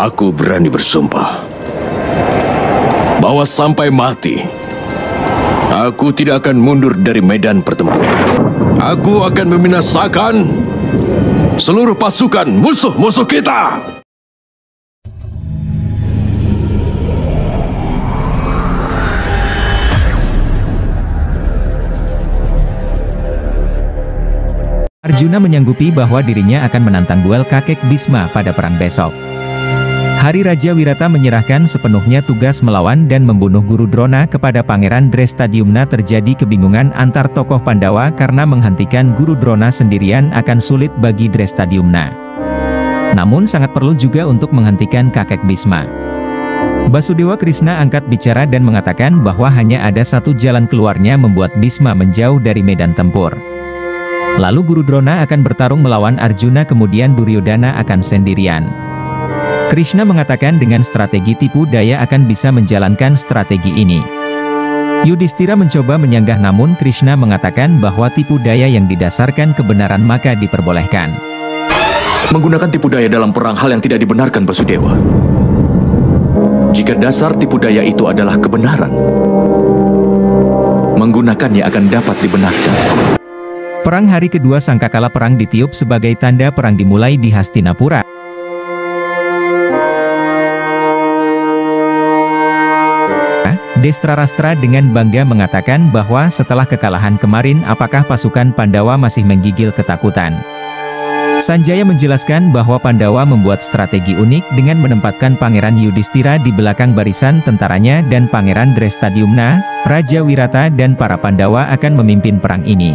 Aku berani bersumpah bahwa sampai mati, aku tidak akan mundur dari medan pertempuran. Aku akan membinasakan seluruh pasukan musuh-musuh kita. Arjuna menyanggupi bahwa dirinya akan menantang duel kakek Bhisma pada perang besok. Hari Raja Wirata menyerahkan sepenuhnya tugas melawan dan membunuh Guru Drona kepada Pangeran Drestadyumna. Terjadi kebingungan antar tokoh Pandawa karena menghentikan Guru Drona sendirian akan sulit bagi Drestadyumna. Namun sangat perlu juga untuk menghentikan kakek Bhisma. Basudewa Krishna angkat bicara dan mengatakan bahwa hanya ada satu jalan keluarnya membuat Bhisma menjauh dari medan tempur. Lalu Guru Drona akan bertarung melawan Arjuna, kemudian Duryodhana akan sendirian. Krishna mengatakan dengan strategi tipu daya akan bisa menjalankan strategi ini. Yudhistira mencoba menyanggah, namun Krishna mengatakan bahwa tipu daya yang didasarkan kebenaran maka diperbolehkan. Menggunakan tipu daya dalam perang hal yang tidak dibenarkan, Basudewa. Jika dasar tipu daya itu adalah kebenaran, menggunakannya akan dapat dibenarkan. Perang hari kedua sangkakala perang ditiup sebagai tanda perang dimulai di Hastinapura. Destrarastra dengan bangga mengatakan bahwa setelah kekalahan kemarin apakah pasukan Pandawa masih menggigil ketakutan. Sanjaya menjelaskan bahwa Pandawa membuat strategi unik dengan menempatkan Pangeran Yudhistira di belakang barisan tentaranya dan Pangeran Drestadyumna, Raja Wirata dan para Pandawa akan memimpin perang ini.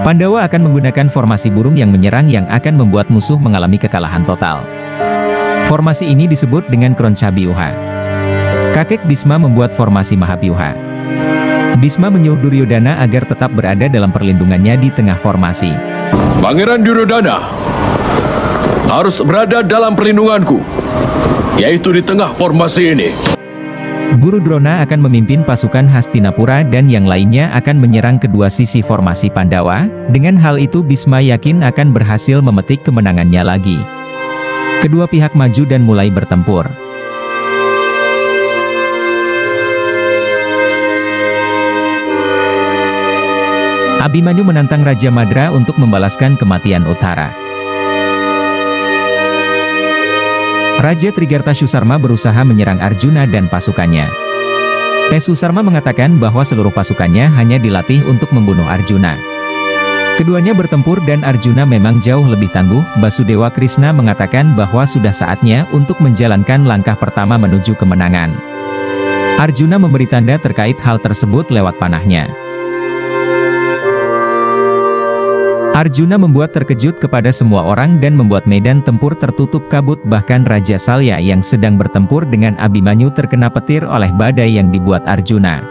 Pandawa akan menggunakan formasi burung yang menyerang yang akan membuat musuh mengalami kekalahan total. Formasi ini disebut dengan Kroncabyuha. Kakek Bhisma membuat formasi Mahabyuha. Bhisma menyuruh Duryodhana agar tetap berada dalam perlindungannya di tengah formasi. Pangeran Duryodhana harus berada dalam perlindunganku, yaitu di tengah formasi ini. Guru Drona akan memimpin pasukan Hastinapura dan yang lainnya akan menyerang kedua sisi formasi Pandawa. Dengan hal itu Bhisma yakin akan berhasil memetik kemenangannya lagi. Kedua pihak maju dan mulai bertempur. Abhimanyu menantang Raja Madra untuk membalaskan kematian Uttara. Raja Trigartashusarma berusaha menyerang Arjuna dan pasukannya. Pesusarma mengatakan bahwa seluruh pasukannya hanya dilatih untuk membunuh Arjuna. Keduanya bertempur dan Arjuna memang jauh lebih tangguh. Basudewa Krishna mengatakan bahwa sudah saatnya untuk menjalankan langkah pertama menuju kemenangan. Arjuna memberi tanda terkait hal tersebut lewat panahnya. Arjuna membuat terkejut kepada semua orang dan membuat medan tempur tertutup kabut, bahkan Raja Salya yang sedang bertempur dengan Abhimanyu terkena petir oleh badai yang dibuat Arjuna.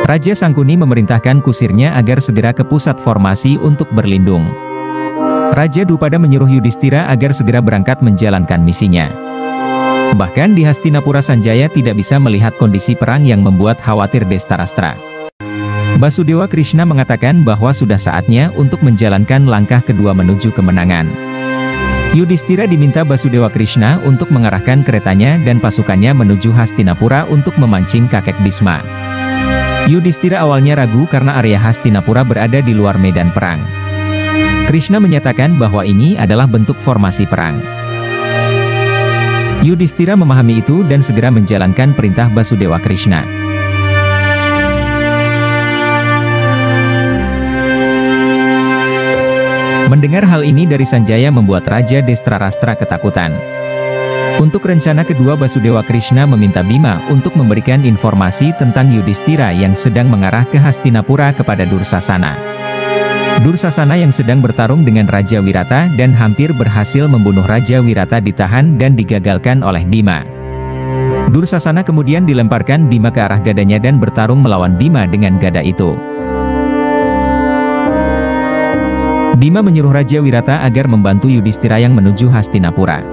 Raja Sangkuni memerintahkan kusirnya agar segera ke pusat formasi untuk berlindung. Raja Drupada menyuruh Yudhistira agar segera berangkat menjalankan misinya. Bahkan di Hastinapura Sanjaya tidak bisa melihat kondisi perang yang membuat khawatir Destrarastra. Basudewa Krishna mengatakan bahwa sudah saatnya untuk menjalankan langkah kedua menuju kemenangan. Yudhistira diminta Basudewa Krishna untuk mengarahkan keretanya dan pasukannya menuju Hastinapura untuk memancing kakek Bhisma. Yudhistira awalnya ragu karena area Hastinapura berada di luar medan perang. Krishna menyatakan bahwa ini adalah bentuk formasi perang. Yudhistira memahami itu dan segera menjalankan perintah Basudewa Krishna. Mendengar hal ini dari Sanjaya membuat Raja Destrarastra ketakutan. Untuk rencana kedua Basudewa Krishna meminta Bima untuk memberikan informasi tentang Yudhistira yang sedang mengarah ke Hastinapura kepada Dursasana. Dursasana yang sedang bertarung dengan Raja Wirata dan hampir berhasil membunuh Raja Wirata ditahan dan digagalkan oleh Bima. Dursasana kemudian dilemparkan Bima ke arah gadanya dan bertarung melawan Bima dengan gada itu. Bima menyuruh Raja Wirata agar membantu Yudhistira yang menuju Hastinapura.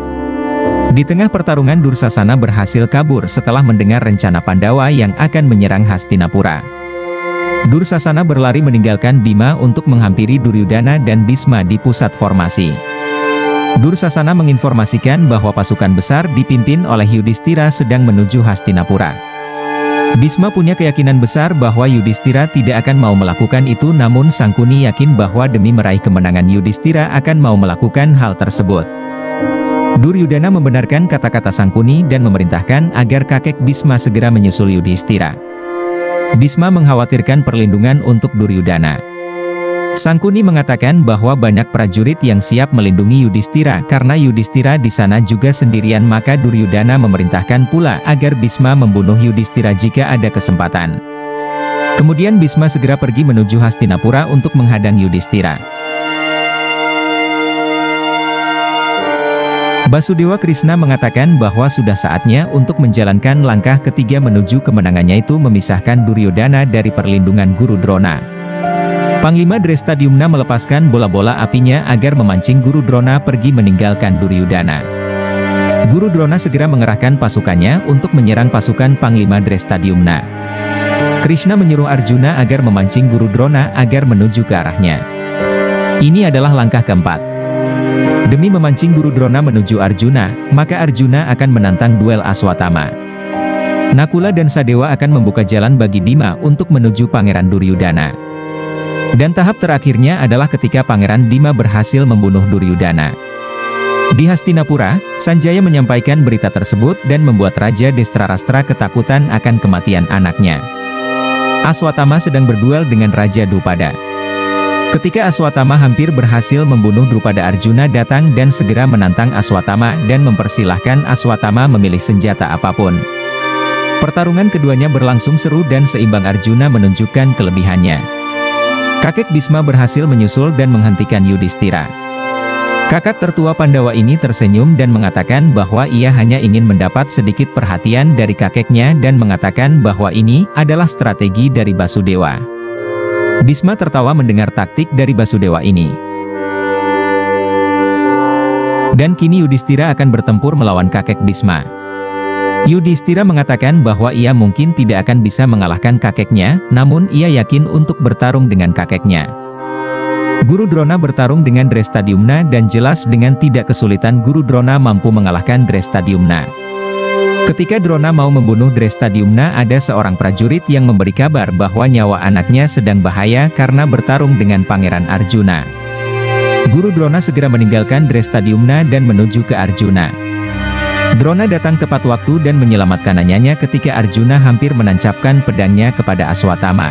Di tengah pertarungan Dursasana berhasil kabur setelah mendengar rencana Pandawa yang akan menyerang Hastinapura. Dursasana berlari meninggalkan Bima untuk menghampiri Duryodhana dan Bhisma di pusat formasi. Dursasana menginformasikan bahwa pasukan besar dipimpin oleh Yudhistira sedang menuju Hastinapura. Bisma punya keyakinan besar bahwa Yudhistira tidak akan mau melakukan itu, namun Sangkuni yakin bahwa demi meraih kemenangan Yudhistira akan mau melakukan hal tersebut. Duryudana membenarkan kata-kata Sangkuni dan memerintahkan agar kakek Bisma segera menyusul Yudhistira. Bisma mengkhawatirkan perlindungan untuk Duryudana. Sangkuni mengatakan bahwa banyak prajurit yang siap melindungi Yudhistira karena Yudhistira di sana juga sendirian, maka Duryudana memerintahkan pula agar Bisma membunuh Yudhistira jika ada kesempatan. Kemudian Bisma segera pergi menuju Hastinapura untuk menghadang Yudhistira. Basudewa Krishna mengatakan bahwa sudah saatnya untuk menjalankan langkah ketiga menuju kemenangannya, itu memisahkan Duryodhana dari perlindungan Guru Drona. Panglima Drestadyumna melepaskan bola-bola apinya agar memancing Guru Drona pergi meninggalkan Duryodhana. Guru Drona segera mengerahkan pasukannya untuk menyerang pasukan Panglima Drestadyumna. Krishna menyuruh Arjuna agar memancing Guru Drona agar menuju ke arahnya. Ini adalah langkah keempat. Demi memancing Guru Drona menuju Arjuna, maka Arjuna akan menantang duel Aswatama. Nakula dan Sadewa akan membuka jalan bagi Bima untuk menuju Pangeran Duryudana. Dan tahap terakhirnya adalah ketika Pangeran Bima berhasil membunuh Duryudana. Di Hastinapura, Sanjaya menyampaikan berita tersebut dan membuat Raja Destrarastra ketakutan akan kematian anaknya. Aswatama sedang berduel dengan Raja Drupada. Ketika Aswatama hampir berhasil membunuh Drupada, Arjuna datang dan segera menantang Aswatama dan mempersilahkan Aswatama memilih senjata apapun. Pertarungan keduanya berlangsung seru dan seimbang. Arjuna menunjukkan kelebihannya. Kakek Bisma berhasil menyusul dan menghentikan Yudhistira. Kakak tertua Pandawa ini tersenyum dan mengatakan bahwa ia hanya ingin mendapat sedikit perhatian dari kakeknya dan mengatakan bahwa ini adalah strategi dari Basudewa. Bisma tertawa mendengar taktik dari Basudewa ini. Dan kini Yudhistira akan bertempur melawan kakek Bisma. Yudhistira mengatakan bahwa ia mungkin tidak akan bisa mengalahkan kakeknya, namun ia yakin untuk bertarung dengan kakeknya. Guru Drona bertarung dengan Drestadyumna dan jelas dengan tidak kesulitan Guru Drona mampu mengalahkan Drestadyumna. Ketika Drona mau membunuh Drestadyumna, ada seorang prajurit yang memberi kabar bahwa nyawa anaknya sedang bahaya karena bertarung dengan Pangeran Arjuna. Guru Drona segera meninggalkan Drestadyumna dan menuju ke Arjuna. Drona datang tepat waktu dan menyelamatkan anyanya ketika Arjuna hampir menancapkan pedangnya kepada Aswatama.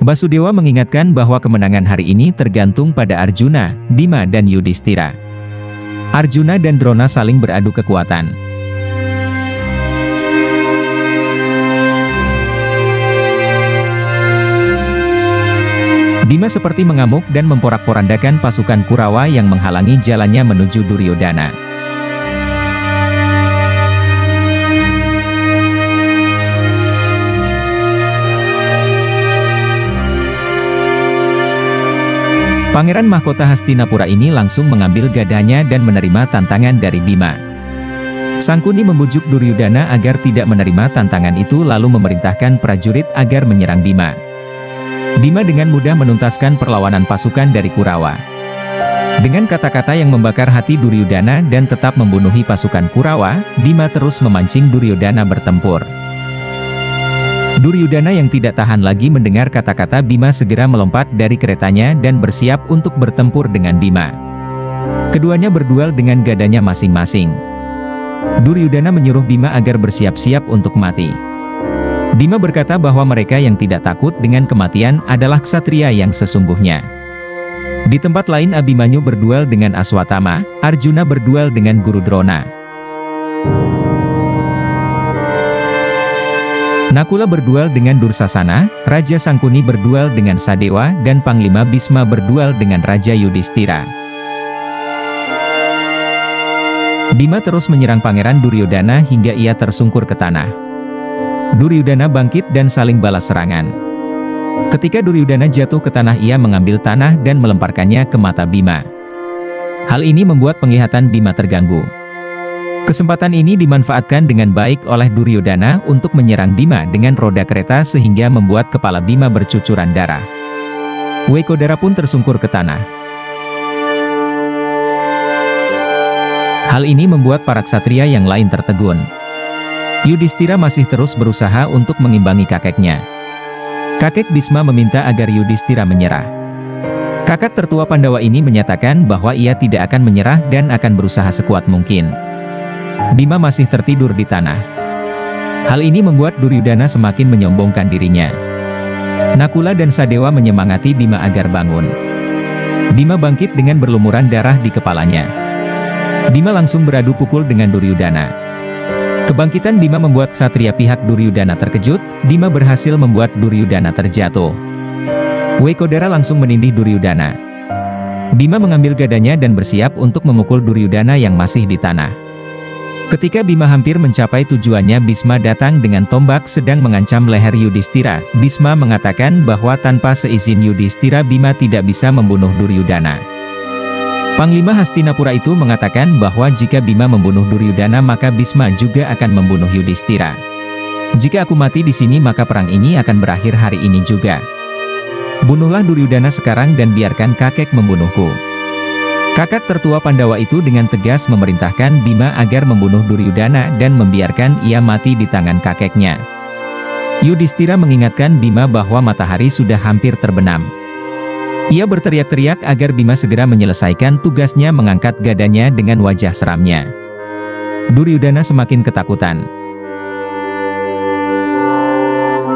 Basudewa mengingatkan bahwa kemenangan hari ini tergantung pada Arjuna, Bima dan Yudhistira. Arjuna dan Drona saling beradu kekuatan. Bima seperti mengamuk dan memporak-porandakan pasukan Kurawa yang menghalangi jalannya menuju Duryodhana. Pangeran Mahkota Hastinapura ini langsung mengambil gadanya dan menerima tantangan dari Bima. Sangkuni membujuk Duryudana agar tidak menerima tantangan itu lalu memerintahkan prajurit agar menyerang Bima. Bima dengan mudah menuntaskan perlawanan pasukan dari Kurawa. Dengan kata-kata yang membakar hati Duryudana dan tetap membunuhi pasukan Kurawa, Bima terus memancing Duryudana bertempur. Duryudana yang tidak tahan lagi mendengar kata-kata Bima segera melompat dari keretanya dan bersiap untuk bertempur dengan Bima. Keduanya berduel dengan gadanya masing-masing. Duryudana menyuruh Bima agar bersiap-siap untuk mati. Bima berkata bahwa mereka yang tidak takut dengan kematian adalah ksatria yang sesungguhnya. Di tempat lain Abhimanyu berduel dengan Aswatama, Arjuna berduel dengan Guru Drona. Nakula berduel dengan Dursasana, Raja Sangkuni berduel dengan Sadewa, dan Panglima Bisma berduel dengan Raja Yudhistira. Bima terus menyerang Pangeran Duryodhana hingga ia tersungkur ke tanah. Duryodhana bangkit dan saling balas serangan. Ketika Duryodhana jatuh ke tanah, ia mengambil tanah dan melemparkannya ke mata Bima. Hal ini membuat penglihatan Bima terganggu. Kesempatan ini dimanfaatkan dengan baik oleh Duryodhana untuk menyerang Bima dengan roda kereta sehingga membuat kepala Bima bercucuran darah. Wekodara pun tersungkur ke tanah. Hal ini membuat para ksatria yang lain tertegun. Yudhistira masih terus berusaha untuk mengimbangi kakeknya. Kakek Bisma meminta agar Yudhistira menyerah. Kakak tertua Pandawa ini menyatakan bahwa ia tidak akan menyerah dan akan berusaha sekuat mungkin. Bima masih tertidur di tanah. Hal ini membuat Duryodhana semakin menyombongkan dirinya. Nakula dan Sadewa menyemangati Bima agar bangun. Bima bangkit dengan berlumuran darah di kepalanya. Bima langsung beradu pukul dengan Duryodhana. Kebangkitan Bima membuat ksatria pihak Duryodhana terkejut. Bima berhasil membuat Duryodhana terjatuh. Wekodara langsung menindih Duryodhana. Bima mengambil gadanya dan bersiap untuk memukul Duryodhana yang masih di tanah. Ketika Bima hampir mencapai tujuannya, Bisma datang dengan tombak sedang mengancam leher Yudhistira. Bisma mengatakan bahwa tanpa seizin Yudhistira Bima tidak bisa membunuh Duryodhana. Panglima Hastinapura itu mengatakan bahwa jika Bima membunuh Duryodhana maka Bisma juga akan membunuh Yudhistira. Jika aku mati di sini maka perang ini akan berakhir hari ini juga. Bunuhlah Duryodhana sekarang dan biarkan kakek membunuhku. Kakak tertua Pandawa itu dengan tegas memerintahkan Bima agar membunuh Duryodhana dan membiarkan ia mati di tangan kakeknya. Yudhistira mengingatkan Bima bahwa matahari sudah hampir terbenam. Ia berteriak-teriak agar Bima segera menyelesaikan tugasnya mengangkat gadanya dengan wajah seramnya. Duryodhana semakin ketakutan.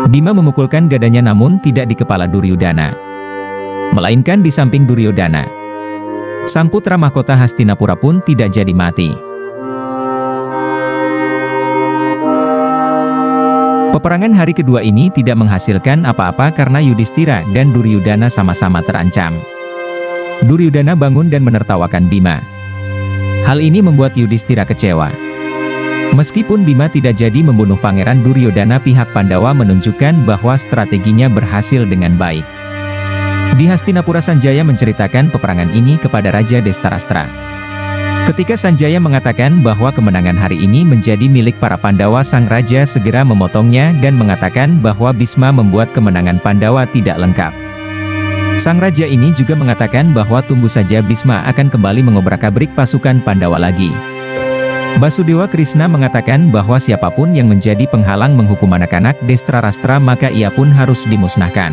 Bima memukulkan gadanya namun tidak di kepala Duryodhana, melainkan di samping Duryodhana. Sang putra mahkota Hastinapura pun tidak jadi mati. Peperangan hari kedua ini tidak menghasilkan apa-apa karena Yudhistira dan Duryodhana sama-sama terancam. Duryodhana bangun dan menertawakan Bima. Hal ini membuat Yudhistira kecewa. Meskipun Bima tidak jadi membunuh Pangeran Duryodhana, pihak Pandawa menunjukkan bahwa strateginya berhasil dengan baik. Di Hastinapura Sanjaya menceritakan peperangan ini kepada Raja Destarastra. Ketika Sanjaya mengatakan bahwa kemenangan hari ini menjadi milik para Pandawa, sang raja segera memotongnya dan mengatakan bahwa Bisma membuat kemenangan Pandawa tidak lengkap. Sang raja ini juga mengatakan bahwa tunggu saja Bisma akan kembali mengobrak-abrik pasukan Pandawa lagi. Basudewa Krishna mengatakan bahwa siapapun yang menjadi penghalang menghukum anak-anak Destarastra maka ia pun harus dimusnahkan.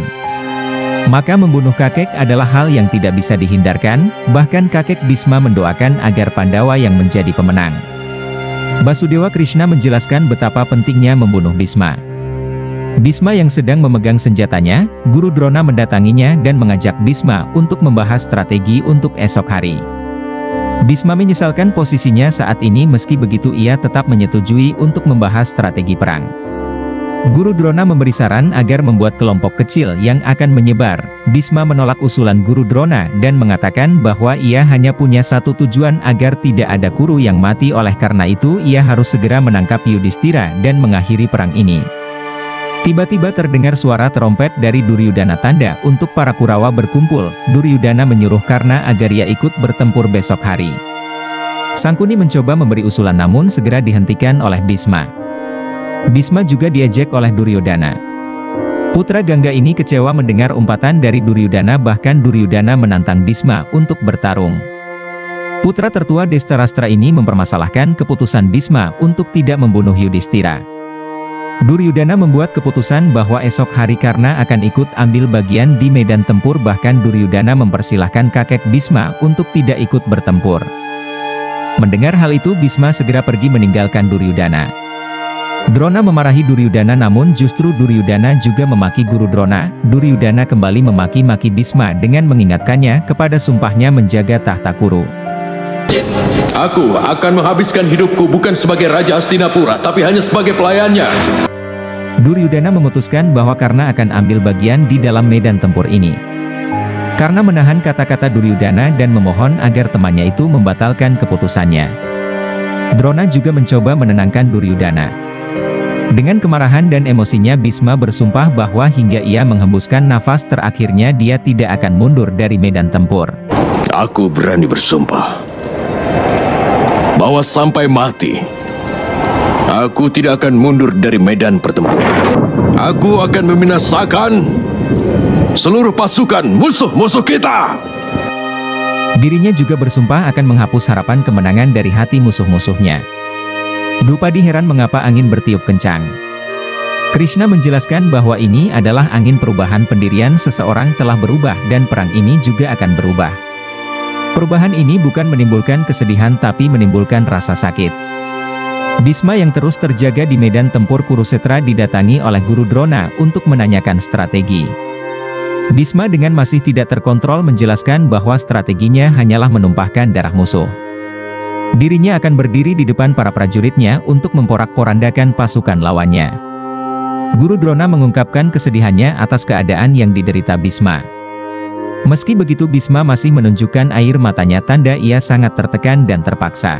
Maka membunuh kakek adalah hal yang tidak bisa dihindarkan, bahkan kakek Bisma mendoakan agar Pandawa yang menjadi pemenang. Basudewa Krishna menjelaskan betapa pentingnya membunuh Bisma. Bisma yang sedang memegang senjatanya, Guru Drona mendatanginya dan mengajak Bisma untuk membahas strategi untuk esok hari. Bisma menyesalkan posisinya saat ini, meski begitu ia tetap menyetujui untuk membahas strategi perang. Guru Drona memberi saran agar membuat kelompok kecil yang akan menyebar. Bisma menolak usulan Guru Drona dan mengatakan bahwa ia hanya punya satu tujuan, agar tidak ada Kuru yang mati. Oleh karena itu ia harus segera menangkap Yudhistira dan mengakhiri perang ini. Tiba-tiba terdengar suara trompet dari Duryodhana, tanda untuk para Kurawa berkumpul. Duryodhana menyuruh Karna agar ia ikut bertempur besok hari. Sangkuni mencoba memberi usulan namun segera dihentikan oleh Bisma. Bisma juga diejek oleh Duryodhana. Putra Gangga ini kecewa mendengar umpatan dari Duryodhana, bahkan Duryodhana menantang Bisma untuk bertarung. Putra tertua Destarastra ini mempermasalahkan keputusan Bisma untuk tidak membunuh Yudhistira. Duryodhana membuat keputusan bahwa esok hari Karna akan ikut ambil bagian di medan tempur, bahkan Duryodhana mempersilahkan kakek Bisma untuk tidak ikut bertempur. Mendengar hal itu Bisma segera pergi meninggalkan Duryodhana. Drona memarahi Duryodhana namun justru Duryodhana juga memaki Guru Drona. Duryodhana kembali memaki-maki Bisma dengan mengingatkannya kepada sumpahnya menjaga tahta Kuru. Aku akan menghabiskan hidupku bukan sebagai Raja Hastinapura, tapi hanya sebagai pelayannya. Duryodhana memutuskan bahwa Karna akan ambil bagian di dalam medan tempur ini. Karna menahan kata-kata Duryodhana dan memohon agar temannya itu membatalkan keputusannya. Drona juga mencoba menenangkan Duryodhana. Dengan kemarahan dan emosinya Bisma bersumpah bahwa hingga ia menghembuskan nafas terakhirnya dia tidak akan mundur dari medan tempur. Aku berani bersumpah Awas sampai mati. Aku tidak akan mundur dari medan pertempuran. Aku akan membinasakan seluruh pasukan musuh-musuh kita. Dirinya juga bersumpah akan menghapus harapan kemenangan dari hati musuh-musuhnya. Drupadi heran mengapa angin bertiup kencang. Krishna menjelaskan bahwa ini adalah angin perubahan pendirian seseorang telah berubah dan perang ini juga akan berubah. Perubahan ini bukan menimbulkan kesedihan tapi menimbulkan rasa sakit. Bisma yang terus terjaga di medan tempur Kurusetra didatangi oleh Guru Drona untuk menanyakan strategi. Bisma dengan masih tidak terkontrol menjelaskan bahwa strateginya hanyalah menumpahkan darah musuh. Dirinya akan berdiri di depan para prajuritnya untuk memporak-porandakan pasukan lawannya. Guru Drona mengungkapkan kesedihannya atas keadaan yang diderita Bisma. Meski begitu Bisma masih menunjukkan air matanya tanda ia sangat tertekan dan terpaksa.